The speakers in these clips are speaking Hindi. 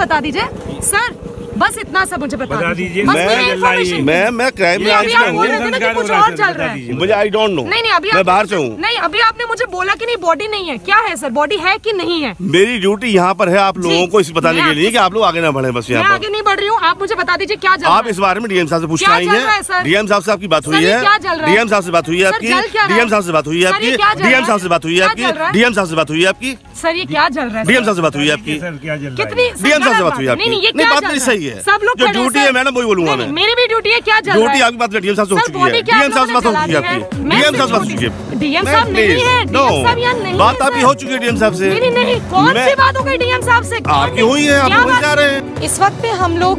बता दीजिए सर, बस इतना सा मुझे बता दीजिए। मैं क्राइम ब्रांच में हूँ, कुछ और चल रहा है मुझे आई डोंट नो। नहीं अभी मैं बाहर से हूँ। नहीं अभी आपने मुझे बोला कि नहीं बॉडी नहीं है, क्या है सर, बॉडी है कि नहीं है? मेरी ड्यूटी यहाँ पर है आप लोगों को इस बताने के लिए कि आप लोग आगे ना बढ़े। बस यहाँ पर आगे नहीं बढ़ रही हूँ, आप मुझे बता दीजिए क्या चल रहा है। आप इस बारे में डीएम साहब से पूछना आई है। डीएम साहब से आपकी बात हुई है? डीएम साहब से बात हुई है आपकी? डीएम साहब से बात हुई है आपकी? डीएम साहब से बात हुई है आपकी? डीएम साहब से बात हुई है आपकी? सर ये क्या चल रहा है? डीएम साहब से बात हुई है आपकी? कितनी डीएम साहब से बात हुई है आपकी? नहीं बात नहीं सही है, सब लोग जो ड्यूटी है मैडम वही बोलूंगा मैं। मेरी भी ड्यूटी है, क्या चल रहा है? ड्यूटी आपकी बात डीएम साहब से हो चुकी है। डीएम साहब से बात हो चुकी है आपकी? डीएम साहब से बात हो चुकी है? डीएम साहब नहीं है, डीएम साहब यहाँ नहीं है। बात आपकी हो चुकी है डीएम साहब से? नहीं कौन सी बात हो गई डीएम साहब से? आपकी हुई है, आप वही जा रहे हैं। इस वक्त पे हम लोग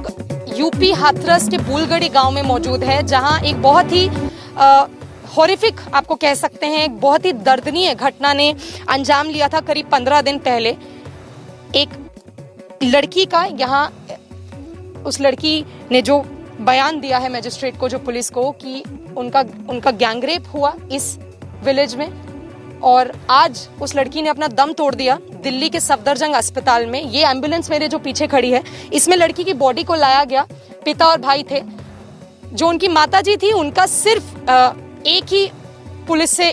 यूपी हाथरस के बुलगड़ी गांव में मौजूद है, जहां एक बहुत ही हॉरिफिक आपको कह सकते हैं, एक बहुत ही दर्दनीय घटना ने अंजाम लिया था करीब 15 दिन पहले। एक लड़की का यहाँ उस लड़की ने जो बयान दिया है मजिस्ट्रेट को, जो पुलिस को, कि उनका गैंगरेप हुआ इस विलेज में, और आज उस लड़की ने अपना दम तोड़ दिया दिल्ली के सफदरजंग अस्पताल में। ये एम्बुलेंस मेरे जो पीछे खड़ी है, इसमें लड़की की बॉडी को लाया गया। पिता और भाई थे, जो उनकी माताजी थी, उनका सिर्फ एक ही पुलिस से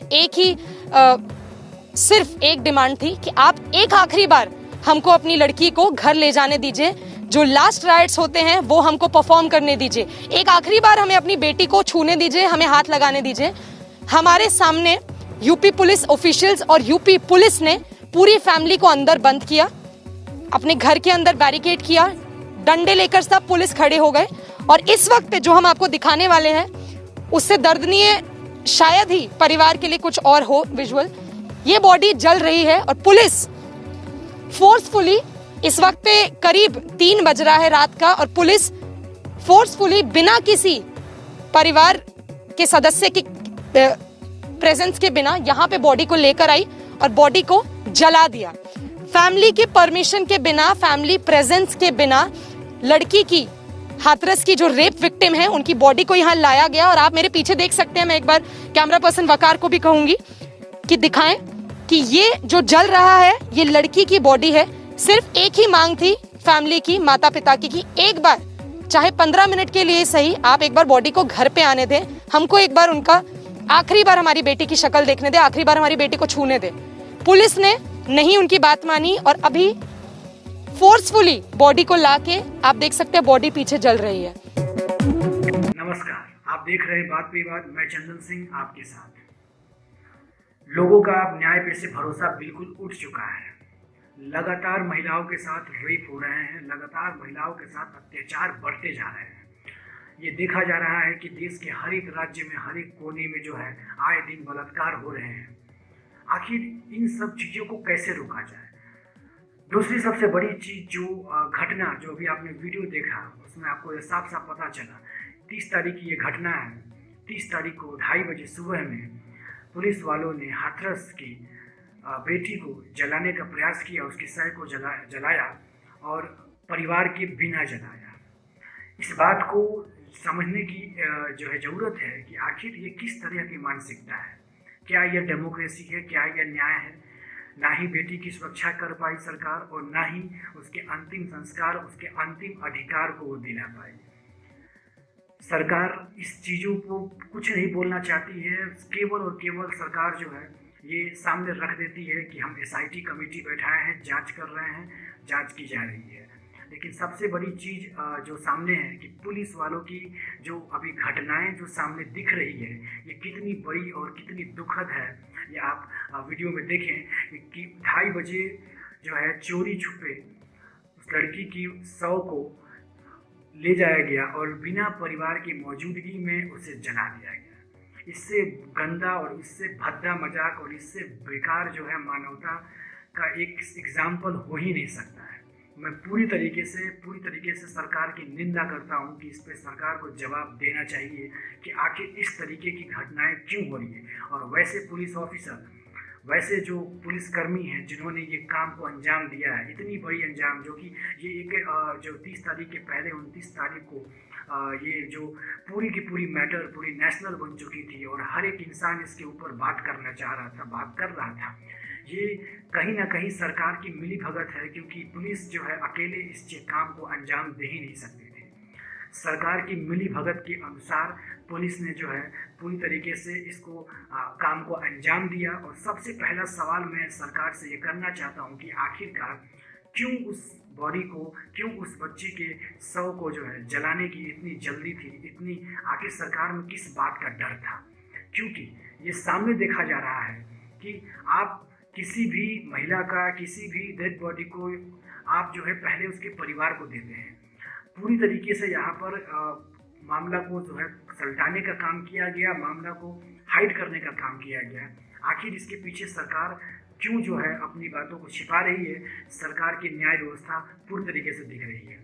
सिर्फ एक डिमांड थी कि आप एक आखिरी बार हमको अपनी लड़की को घर ले जाने दीजिए, जो लास्ट राइट्स होते हैं वो हमको परफॉर्म करने दीजिए, एक आखिरी बार हमें अपनी बेटी को छूने दीजिए, हमें हाथ लगाने दीजिए। हमारे सामने यूपी पुलिस ऑफिशियल्स और यूपी पुलिस ने पूरी फैमिली को अंदर बंद किया, अपने घर के अंदर बैरिकेड किया, डंडे लेकर सब पुलिस खड़े हो गए। और इस वक्त पे जो हम आपको दिखाने वाले हैं, उससे दर्दनीय शायद ही परिवार के लिए कुछ और हो विजुअल। ये बॉडी जल रही है और पुलिस फोर्सफुली, इस वक्त पे करीब 3 बज रहा है रात का, और पुलिस फोर्सफुली बिना किसी परिवार के सदस्य की प्रेजेंस के बिना यहाँ पे बॉडी को लेकर आई और बॉडी को जला दिया। फैमिली की परमिशन के बिना, फैमिली प्रेजेंस के बिना, लड़की की, हाथरस की जो रेप विक्टिम है, उनकी बॉडी को यहाँ लाया गया। और आप मेरे पीछे देख सकते हैं, मैं एक बार कैमरा पर्सन वकार को भी कहूंगी कि दिखाएं कि ये जो जल रहा है, ये लड़की की बॉडी है। सिर्फ एक ही मांग थी फैमिली की, माता पिता की, कि एक बार, चाहे 15 मिनट के लिए सही, आप एक बार बॉडी को घर पे आने दें, हमको एक बार उनका आखिरी बार हमारी बेटी की शक्ल देखने दे, आखिरी बार हमारी बेटी को छूने दे। पुलिस ने नहीं उनकी बात मानी और अभी फोर्सफुली बॉडी को लाके, आप देख सकते हैं बॉडी पीछे जल रही है। नमस्कार, आप देख रहे हैं बात पे बात, मैं चंदन सिंह आपके साथ। लोगों का अब न्याय पे से भरोसा बिल्कुल उठ चुका है। लगातार महिलाओं के साथ रेप हो रहे हैं, लगातार महिलाओं के साथ अत्याचार बढ़ते जा रहे हैं। ये देखा जा रहा है कि देश के हर एक राज्य में, हर एक कोने में जो है, आए दिन बलात्कार हो रहे हैं। आखिर इन सब चीज़ों को कैसे रोका जाए? दूसरी सबसे बड़ी चीज़, जो घटना जो अभी आपने वीडियो देखा, उसमें आपको साफ साफ पता चला 30 तारीख की ये घटना है। 30 तारीख को 2:30 बजे सुबह में पुलिस वालों ने हाथरस की बेटी को जलाने का प्रयास किया, उसकी सह को जलाया और परिवार के बिना जलाया। इस बात को समझने की जो है ज़रूरत है कि आखिर ये किस तरह की मानसिकता है। क्या यह डेमोक्रेसी है? क्या यह न्याय है? ना ही बेटी की सुरक्षा कर पाई सरकार, और ना ही उसके अंतिम संस्कार, उसके अंतिम अधिकार को वो दिला पाई। सरकार इस चीज़ों को कुछ नहीं बोलना चाहती है। केवल और केवल सरकार जो है ये सामने रख देती है कि हम SIT कमेटी बैठाए हैं, जांच कर रहे हैं, जांच की जा रही है। लेकिन सबसे बड़ी चीज़ जो सामने है कि पुलिस वालों की जो अभी घटनाएं जो सामने दिख रही है, ये कितनी बड़ी और कितनी दुखद है। ये आप वीडियो में देखें कि 2:30 बजे जो है चोरी छुपे उस लड़की की शव को ले जाया गया और बिना परिवार की मौजूदगी में उसे जला दिया गया। इससे गंदा और इससे भद्दा मजाक और इससे बेकार जो है मानवता का एक एग्जाम्पल हो ही नहीं सकता है। मैं पूरी तरीके से सरकार की निंदा करता हूं कि इस पे सरकार को जवाब देना चाहिए कि आखिर इस तरीके की घटनाएं क्यों हो रही है। और वैसे पुलिस ऑफिसर, वैसे जो पुलिसकर्मी हैं जिन्होंने ये काम को अंजाम दिया है, इतनी बड़ी अंजाम, जो कि ये एक जो 30 तारीख के पहले 29 तारीख को ये जो पूरी की पूरी मैटर पूरी नेशनल बन चुकी थी और हर एक इंसान इसके ऊपर बात करना चाह रहा था, बात कर रहा था ये कहीं ना कहीं सरकार की मिली भगत है, क्योंकि पुलिस जो है अकेले इस काम को अंजाम दे ही नहीं सकती थी। सरकार की मिली भगत के अनुसार पुलिस ने जो है पूरी तरीके से इसको काम को अंजाम दिया। और सबसे पहला सवाल मैं सरकार से ये करना चाहता हूँ कि आखिरकार क्यों उस बॉडी को, क्यों उस बच्चे के शव को जो है जलाने की इतनी जल्दी थी, इतनी आखिर सरकार में किस बात का डर था? क्योंकि ये सामने देखा जा रहा है कि आप किसी भी महिला का, किसी भी डेड बॉडी को आप जो है पहले उसके परिवार को देते हैं। पूरी तरीके से यहाँ पर मामला को जो है सलटाने का काम किया गया, मामला को हाइड करने का काम किया गया। आखिर इसके पीछे सरकार क्यों जो है अपनी बातों को छिपा रही है? सरकार की न्याय व्यवस्था पूरी तरीके से दिख रही है।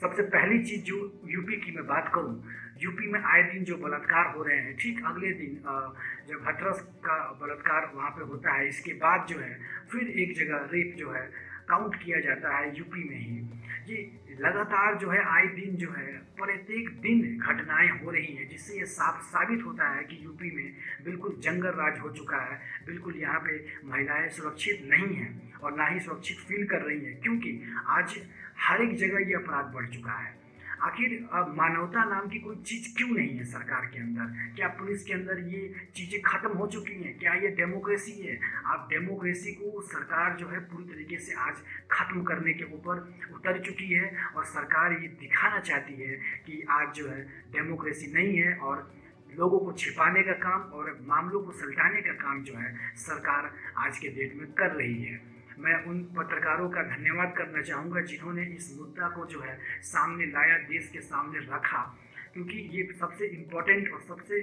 सबसे पहली चीज जो यूपी की मैं बात करूं, यूपी में आए दिन जो बलात्कार हो रहे हैं, ठीक अगले दिन जब हाथरस का बलात्कार वहां पे होता है, इसके बाद जो है फिर एक जगह रेप जो है काउंट किया जाता है यूपी में ही। ये लगातार जो है आए दिन जो है प्रत्येक दिन घटनाएं हो रही हैं, जिससे ये साबित होता है कि यूपी में बिल्कुल जंगल राज हो चुका है। बिल्कुल यहाँ पे महिलाएं सुरक्षित नहीं हैं और ना ही सुरक्षित फील कर रही हैं, क्योंकि आज हर एक जगह ये अपराध बढ़ चुका है। आखिर अब मानवता नाम की कोई चीज़ क्यों नहीं है सरकार के अंदर? क्या पुलिस के अंदर ये चीज़ें खत्म हो चुकी हैं? क्या ये डेमोक्रेसी है? आप डेमोक्रेसी को सरकार जो है पूरी तरीके से आज खत्म करने के ऊपर उतर चुकी है और सरकार ये दिखाना चाहती है कि आज जो है डेमोक्रेसी नहीं है और लोगों को छिपाने का काम और मामलों को सलटाने का काम जो है सरकार आज के डेट में कर रही है। मैं उन पत्रकारों का धन्यवाद करना चाहूँगा जिन्होंने इस मुद्दा को जो है सामने लाया, देश के सामने रखा, क्योंकि ये सबसे इम्पोर्टेंट और सबसे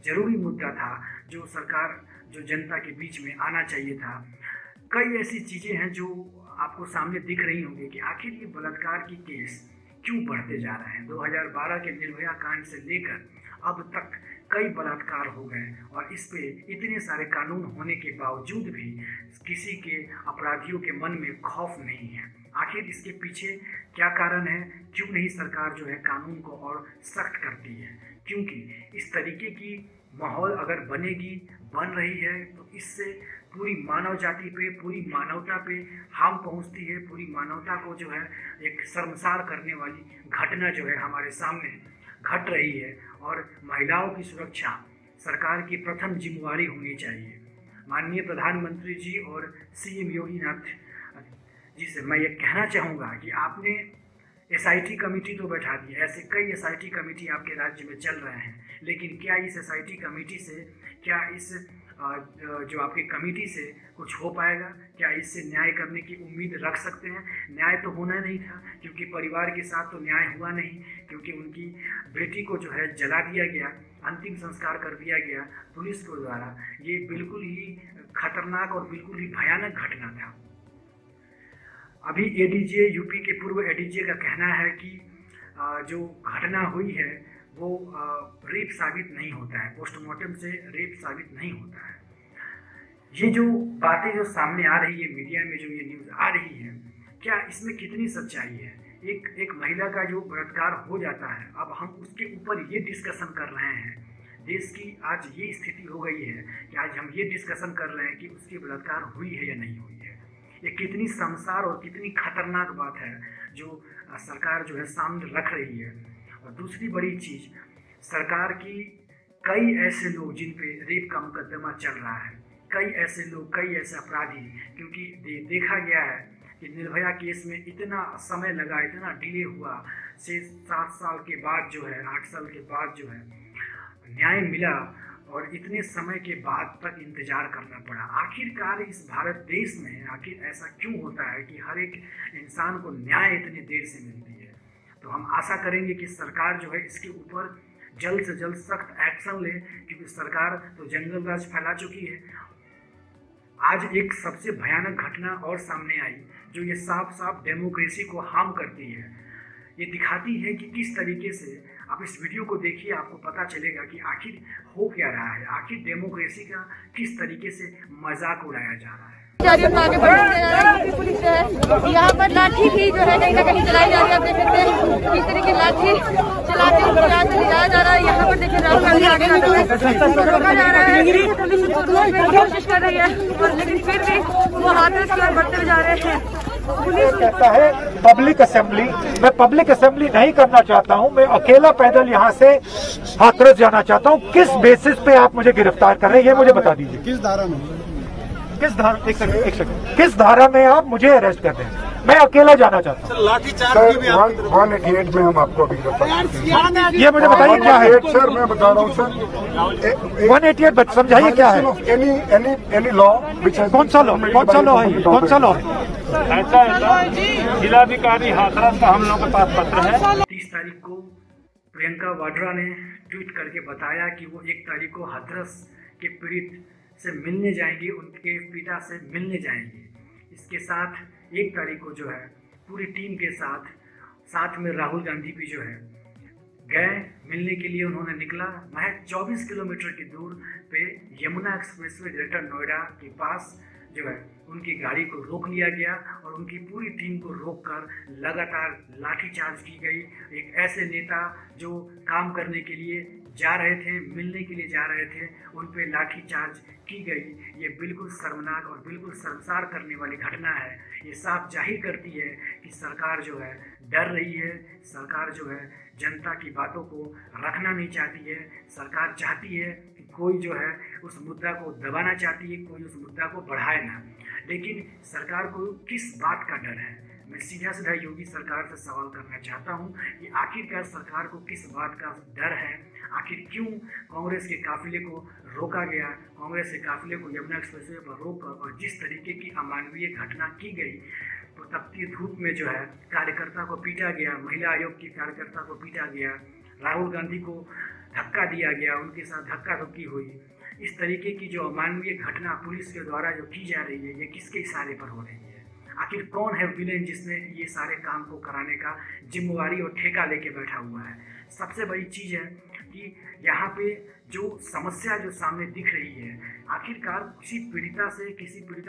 ज़रूरी मुद्दा था जो सरकार, जो जनता के बीच में आना चाहिए था। कई ऐसी चीज़ें हैं जो आपको सामने दिख रही होंगी कि आखिर ये बलात्कार की केस क्यों बढ़ते जा रहे हैं। 2012 के निर्भया कांड से लेकर अब तक कई बलात्कार हो गए और इस पे इतने सारे कानून होने के बावजूद भी किसी के अपराधियों के मन में खौफ नहीं है। आखिर इसके पीछे क्या कारण है? क्यों नहीं सरकार जो है कानून को और सख्त करती है? क्योंकि इस तरीके की माहौल अगर बन रही है तो इससे पूरी मानव जाति पे, पूरी मानवता पे हार्म पहुंचती है। पूरी मानवता को जो है एक शर्मसार करने वाली घटना जो है हमारे सामने घट रही है और महिलाओं की सुरक्षा सरकार की प्रथम जिम्मेवारी होनी चाहिए। माननीय प्रधानमंत्री जी और सीएम योगी नाथ जी से मैं ये कहना चाहूँगा कि आपने एसआईटी कमेटी तो बैठा दी, ऐसे कई एसआईटी कमेटी आपके राज्य में चल रहे हैं, लेकिन क्या इस एसआईटी कमेटी से, क्या इस जो आपकी कमेटी से कुछ हो पाएगा? क्या इससे न्याय करने की उम्मीद रख सकते हैं? न्याय तो होना नहीं था, क्योंकि परिवार के साथ तो न्याय हुआ नहीं, क्योंकि उनकी बेटी को जो है जला दिया गया, अंतिम संस्कार कर दिया गया पुलिस के द्वारा। ये बिल्कुल ही खतरनाक और बिल्कुल ही भयानक घटना था। अभी एडीजे, यूपी के पूर्व एडीजे का कहना है कि जो घटना हुई है वो रेप साबित नहीं होता है, पोस्टमार्टम से रेप साबित नहीं होता है। ये जो बातें जो सामने आ रही है मीडिया में, जो ये न्यूज़ आ रही है, क्या इसमें कितनी सच्चाई है? एक महिला का जो बलात्कार हो जाता है, अब हम उसके ऊपर ये डिस्कशन कर रहे हैं। देश की आज ये स्थिति हो गई है कि आज हम ये डिस्कशन कर रहे हैं कि उसकी बलात्कार हुई है या नहीं हुई है। ये कितनी शर्मसार और कितनी खतरनाक बात है जो सरकार जो है सामने रख रही है। और दूसरी बड़ी चीज़, सरकार की कई ऐसे लोग जिन पे रेप का मुकदमा चल रहा है, कई ऐसे लोग, कई ऐसे अपराधी, क्योंकि देखा गया है कि निर्भया केस में इतना समय लगा, इतना डिले हुआ, 6-7 साल के बाद जो है, 8 साल के बाद जो है न्याय मिला और इतने समय के बाद तक इंतजार करना पड़ा। आखिरकार इस भारत देश में आखिर ऐसा क्यों होता है कि हर एक इंसान को न्याय इतनी देर से मिलती है? तो हम आशा करेंगे कि सरकार जो है इसके ऊपर जल्द से जल्द सख्त एक्शन ले, क्योंकि सरकार तो जंगल राज फैला चुकी है। आज एक सबसे भयानक घटना और सामने आई जो ये साफ साफ डेमोक्रेसी को हार्म करती है। ये दिखाती है कि किस तरीके से, आप इस वीडियो को देखिए, आपको पता चलेगा कि आखिर हो क्या रहा है, आखिर डेमोक्रेसी का किस तरीके से मजाक उड़ाया जा रहा है। आगे बढ़ते जा रहा है, पुलिस है यहाँ पर लाठी भी जो है कहीं ना कहीं चलाई जा रही है। आप देख सकते हैं किस तरह की लाठी चलाते हुए यहाँ से ले जाया जा रहा है। यहाँ पर देखिए राहुल गांधी आगे रोका जा रहा है, पुलिस उसको रोक रही कोशिश कर रही है, लेकिन फिर भी वो हाथरस की ओर बढ़ते हुए जा रहे हैं। पुलिस कहता है पब्लिक असेंबली, मैं पब्लिक असेंबली नहीं करना चाहता हूं, मैं अकेला पैदल यहां से हाथरस जाना चाहता हूं। किस बेसिस पे आप मुझे गिरफ्तार कर रहे हैं ये मुझे बता दीजिए। किस धारा में, किस धारा, एक सेकंड, किस धारा में आप मुझे अरेस्ट कर रहे हैं? मैं अकेला जाना चाहता हूँ। लाठीचार्ज भी 188 में हम आपको ये मुझे बताइए क्या है सर, मैं बता रहा हूँ सर 188 समझाइए क्या है? एनी लॉ कौन सा लॉ, कौन सा लॉ है, कौन सा लॉ है? ऐसा है जिलाधिकारी हाथरस का हम लोग के पास पत्र है। 30 तारीख को प्रियंका वाड्रा ने ट्वीट करके बताया कि वो 1 तारीख को हाथरस के पीड़ित से मिलने जाएंगे, उनके पिता से मिलने जाएंगे। इसके साथ 1 तारीख को जो है पूरी टीम के साथ में राहुल गांधी भी जो है गए मिलने के लिए। उन्होंने निकला महज 24 किलोमीटर की दूर पे यमुना एक्सप्रेसवे ग्रेटर नोएडा के पास जो है उनकी गाड़ी को रोक लिया गया और उनकी पूरी टीम को रोककर लगातार लाठीचार्ज की गई। एक ऐसे नेता जो काम करने के लिए जा रहे थे, मिलने के लिए जा रहे थे, उन पे लाठीचार्ज की गई। ये बिल्कुल शर्मनाक और बिल्कुल शर्मसार करने वाली घटना है। ये साफ जाहिर करती है कि सरकार जो है डर रही है, सरकार जो है जनता की बातों को रखना नहीं चाहती है। सरकार चाहती है कि कोई जो है उस मुद्दा को दबाना चाहती है, कोई उस मुद्दा को बढ़ाए ना। लेकिन सरकार को किस बात का डर है? मैं सीधा सीधा योगी सरकार से सवाल करना चाहता हूं कि आखिरकार सरकार को किस बात का डर है? आखिर क्यों कांग्रेस के काफिले को रोका गया? कांग्रेस के काफिले को यमुना एक्सप्रेसवे पर रोककर और जिस तरीके की अमानवीय घटना की गई, तपती धूप में जो है कार्यकर्ता को पीटा गया, महिला आयोग की कार्यकर्ता को पीटा गया, राहुल गांधी को धक्का दिया गया, उनके साथ धक्का धुक्की हुई। इस तरीके की जो अमानवीय घटना पुलिस के द्वारा जो की जा रही है, ये किसके इशारे पर हो रही है? आखिर कौन है विलेन जिसने ये सारे काम को कराने का जिम्मेवारी और ठेका लेके बैठा हुआ है? सबसे बड़ी चीज़ है कि यहाँ पे जो समस्या जो सामने दिख रही है, आखिरकार किसी पीड़िता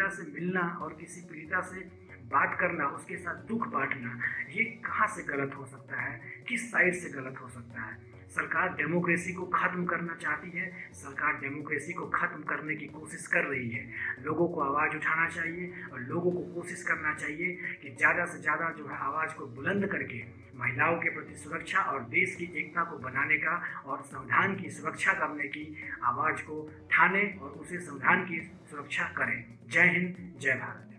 से मिलना और किसी पीड़िता से बात करना, उसके साथ दुख बांटना, ये कहाँ से गलत हो सकता है? किस साइड से गलत हो सकता है? सरकार डेमोक्रेसी को खत्म करना चाहती है, सरकार डेमोक्रेसी को खत्म करने की कोशिश कर रही है। लोगों को आवाज़ उठाना चाहिए और लोगों को कोशिश करना चाहिए कि ज़्यादा से ज़्यादा जो है आवाज़ को बुलंद करके महिलाओं के प्रति सुरक्षा और देश की एकता को बनाने का और संविधान की सुरक्षा करने की आवाज़ को ठाने और उसे संविधान की सुरक्षा करें। जय हिंद, जय भारत।